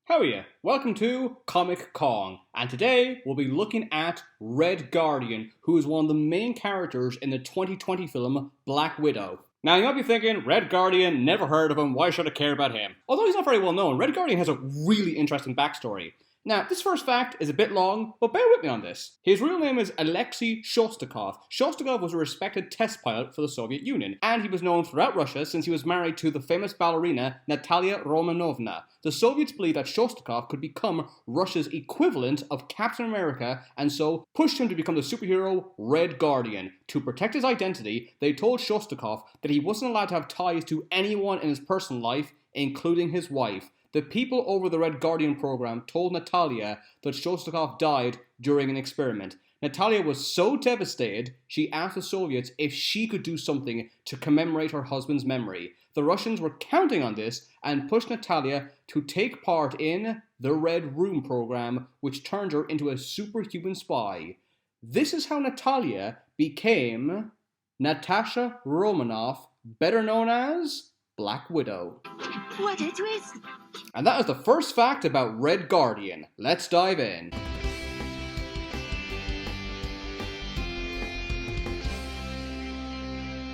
How are you? Welcome to Comic Kong, and today we'll be looking at Red Guardian, who is one of the main characters in the 2020 film Black Widow. Now you might be thinking, Red Guardian, never heard of him, why should I care about him? Although he's not very well known, Red Guardian has a really interesting backstory. Now, this first fact is a bit long, but bear with me on this. His real name is Alexi Shostakov. Shostakov was a respected test pilot for the Soviet Union, and he was known throughout Russia since he was married to the famous ballerina Natalia Romanovna. The Soviets believed that Shostakov could become Russia's equivalent of Captain America, and so pushed him to become the superhero Red Guardian. To protect his identity, they told Shostakov that he wasn't allowed to have ties to anyone in his personal life, including his wife. The people over the Red Guardian program told Natalia that Shostakov died during an experiment. Natalia was so devastated, she asked the Soviets if she could do something to commemorate her husband's memory. The Russians were counting on this and pushed Natalia to take part in the Red Room program, which turned her into a superhuman spy. This is how Natalia became Natasha Romanoff, better known as Black Widow. What a twist! And that is the first fact about Red Guardian. Let's dive in.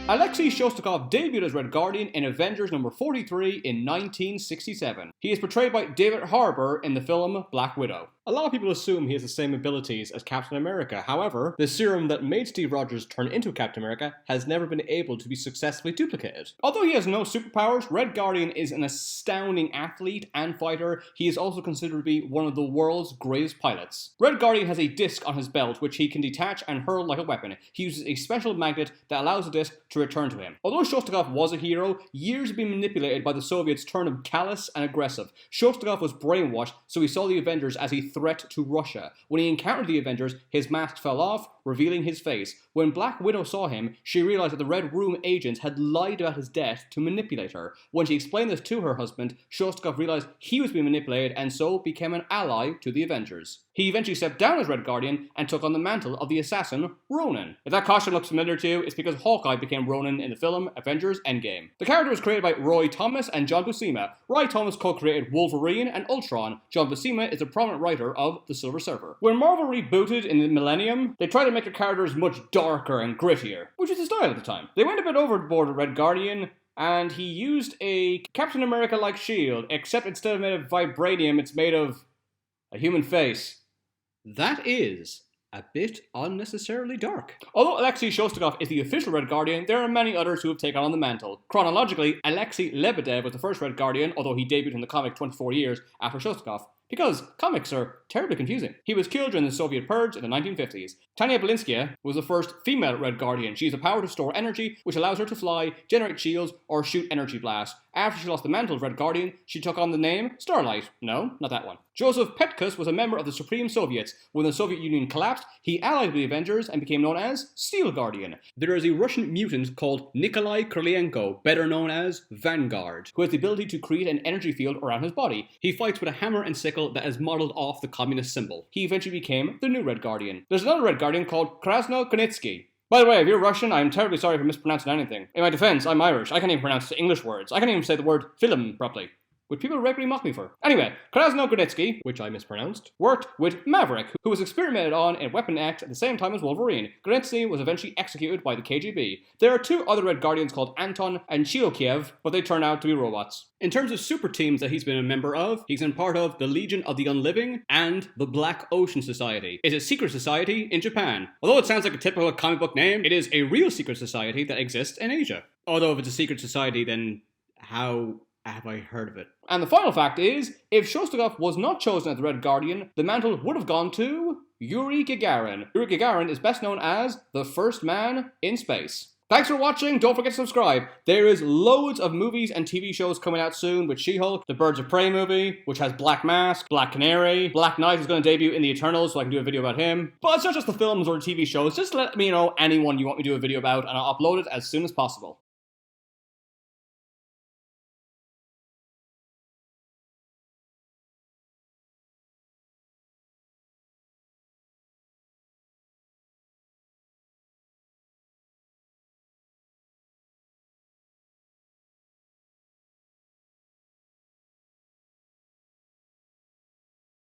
Alexi Shostakov debuted as Red Guardian in Avengers number 43 in 1967. He is portrayed by David Harbour in the film Black Widow. A lot of people assume he has the same abilities as Captain America. However, the serum that made Steve Rogers turn into Captain America has never been able to be successfully duplicated. Although he has no superpowers, Red Guardian is an astounding athlete and fighter. He is also considered to be one of the world's greatest pilots. Red Guardian has a disc on his belt which he can detach and hurl like a weapon. He uses a special magnet that allows the disc to return to him. Although Shostakov was a hero, years have been manipulated by the Soviets to turn him callous and aggressive. Shostakov was brainwashed, so he saw the Avengers as a threat to Russia. When he encountered the Avengers, his mask fell off, revealing his face. When Black Widow saw him, she realized that the Red Room agents had lied about his death to manipulate her. When she explained this to her husband, Shostakov realized he was being manipulated and so became an ally to the Avengers. He eventually stepped down as Red Guardian and took on the mantle of the assassin, Ronin. If that costume looks familiar to you, it's because Hawkeye became Ronin in the film Avengers Endgame. The character was created by Roy Thomas and John Buscema. Roy Thomas co-created Wolverine and Ultron. John Buscema is a prominent writer of The Silver Surfer. When Marvel rebooted in the millennium, they tried to make the characters much darker and grittier, which was the style at the time. They went a bit overboard with Red Guardian, and he used a Captain America-like shield, except instead of made of vibranium, it's made of a human face. That is a bit unnecessarily dark. Although Alexi Shostakov is the official Red Guardian, there are many others who have taken on the mantle. Chronologically, Alexi Lebedev was the first Red Guardian, although he debuted in the comic 24 years after Shostakov, because comics are terribly confusing. He was killed during the Soviet purge in the 1950s. Tania Belinskaya was the first female Red Guardian. She has the power to store energy, which allows her to fly, generate shields, or shoot energy blasts. After she lost the mantle of Red Guardian, she took on the name Starlight. No, not that one. Josef Petkus was a member of the Supreme Soviets. When the Soviet Union collapsed, he allied with the Avengers and became known as Steel Guardian. There is a Russian mutant called Nikolai Krylenko, better known as Vanguard, who has the ability to create an energy field around his body. He fights with a hammer and sickle that is modeled off the communist symbol. He eventually became the new Red Guardian. There's another Red Guardian called Krasno-Konitsky. By the way, if you're Russian, I'm terribly sorry for mispronouncing anything. In my defense, I'm Irish. I can't even pronounce English words. I can't even say the word film properly, which people regularly mock me for. Anyway, Krasno-Konitsky, which I mispronounced, worked with Maverick, who was experimented on in Weapon X at the same time as Wolverine. Konitsky was eventually executed by the KGB. There are two other Red Guardians called Anton and Chilovkyev, but they turned out to be robots. In terms of super teams that he's been a member of, he's been part of the Legion of the Unliving and the Black Ocean Society. It's a secret society in Japan. Although it sounds like a typical comic book name, it is a real secret society that exists in Asia. Although if it's a secret society, then how have I heard of it? And the final fact is, if Shostakov was not chosen as the Red Guardian, the mantle would have gone to Yuri Gagarin. Yuri Gagarin is best known as the first man in space. Thanks for watching, don't forget to subscribe. There is loads of movies and TV shows coming out soon with She-Hulk, the Birds of Prey movie, which has Black Mask, Black Canary, Black Knight is going to debut in the Eternals, so I can do a video about him. But it's not just the films or the TV shows, just let me know anyone you want me to do a video about and I'll upload it as soon as possible.